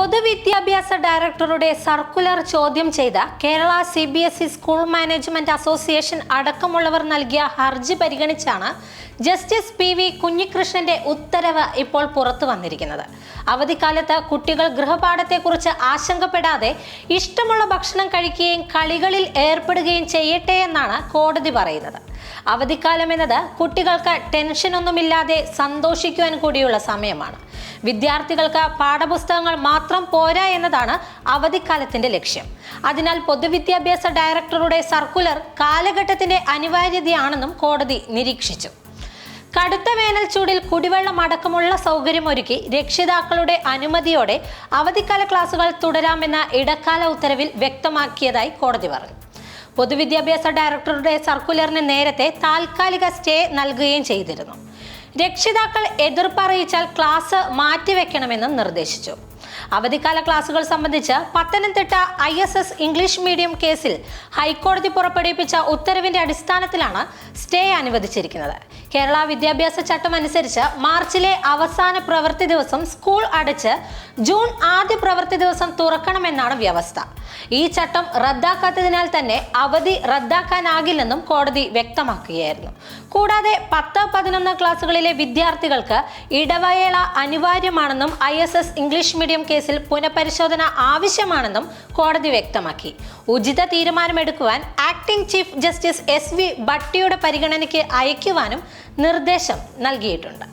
പൊതുവിദ്യാഭ്യാസ ഡയറക്ടറുടെ സർക്കുലർ ചോദ്യം ചെയ്ത Kerala CBSE school management association അടക്കമുള്ളവർ നൽകിയ ഹർജി പരിഗണിച്ചാണ് ജസ്റ്റിസ് PV കുഞ്ഞികൃഷ്ണന്റെ ഉത്തരവ് ഇപ്പോൾ പുറത്തു വന്നിരിക്കുന്നത്. അവധിക്കാലത്ത് കുട്ടികൾ ഗൃഹപാഠത്തെക്കുറിച്ച് ആശങ്കപ്പെടാതെ ഇഷ്ടമുള്ള ഭക്ഷണം കഴിക്കുകയും കളികളിൽ ഏർപ്പെടുകയും ചെയ്യട്ടെ എന്നാണ് കോടതി പറയുന്നത്. അവധിക്കാലം എന്നത് കുട്ടികൾക്ക് ടെൻഷനൊന്നുമില്ലാതെ സന്തോഷിക്കുവാൻ കൂടിയുള്ള സമയമാണ്. വിദ്യാർത്ഥികൾക്ക് പാഠപുസ്തകങ്ങൾ മാത്രം പോരാ എന്നതാണ് അവധിക്കാലത്തിന്റെ ലക്ഷ്യം. അതിനാൽ പൊതുവിദ്യാഭ്യാസ ഡയറക്ടറുടെ സർക്കുലർ കാലഘട്ടത്തിന്റെ അനിവാര്യതയാണെന്നും കോടതി നിരീക്ഷിച്ചു. കടുത്ത വേനൽ ചൂടിൽ കുടിവെള്ളം അടക്കമുള്ള സൗകര്യമൊരുക്കി രക്ഷിതാക്കളുടെ അനുമതിയോടെ അവധിക്കാല ക്ലാസുകൾ തുടരാമെന്ന ഇടക്കാല ഉത്തരവിൽ വ്യക്തമാക്കിയതായി കോടതി പറഞ്ഞു. പൊതുവിദ്യാഭ്യാസ ഡയറക്ടറുടെ സർക്കുലറിന് നേരത്തെ താൽക്കാലിക സ്റ്റേ നൽകുകയും ചെയ്തിരുന്നു. രക്ഷിതാക്കൾ എതിർപ്പറിയിച്ചാൽ ക്ലാസ് മാറ്റിവെക്കണമെന്നും നിർദ്ദേശിച്ചു. അവധിക്കാല ക്ലാസുകൾ സംബന്ധിച്ച് പത്തനംതിട്ട ISS ഇംഗ്ലീഷ് മീഡിയം കേസിൽ ഹൈക്കോടതി പുറപ്പെടുവിപ്പിച്ച ഉത്തരവിന്റെ അടിസ്ഥാനത്തിലാണ് സ്റ്റേ അനുവദിച്ചിരിക്കുന്നത്. കേരള വിദ്യാഭ്യാസ ചട്ടം അനുസരിച്ച് മാർച്ചിലെ അവസാന പ്രവൃത്തി ദിവസം സ്കൂൾ അടച്ച് ജൂൺ ആദ്യ പ്രവൃത്തി ദിവസം തുറക്കണമെന്നാണ് വ്യവസ്ഥ. ഈ ചട്ടം റദ്ദാക്കാത്തതിനാൽ തന്നെ അവധി റദ്ദാക്കാനാകില്ലെന്നും കോടതി വ്യക്തമാക്കുകയായിരുന്നു. കൂടാതെ 10-11 ക്ലാസുകളിലെ വിദ്യാർത്ഥികൾക്ക് ഇടവേള അനിവാര്യമാണെന്നും ISS ഇംഗ്ലീഷ് മീഡിയം കേസിൽ പുനഃപരിശോധന ആവശ്യമാണെന്നും കോടതി വ്യക്തമാക്കി. ഉചിത തീരുമാനമെടുക്കുവാൻ ആക്ടിംഗ് ചീഫ് ജസ്റ്റിസ് SV ഭട്ടിയുടെ പരിഗണനയ്ക്ക് അയക്കുവാനും നിർദ്ദേശം നൽകിയിട്ടുണ്ട്.